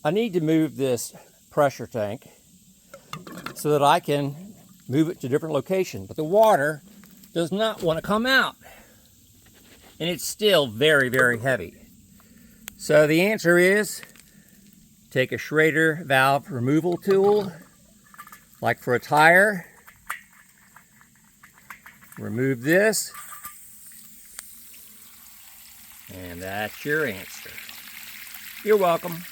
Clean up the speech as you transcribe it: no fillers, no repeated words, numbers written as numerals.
I need to move this pressure tank so that I can move it to a different location, but the water does not want to come out, and it's still very, very heavy. So the answer is take a Schrader valve removal tool, like for a tire. Remove this, and that's your answer. You're welcome.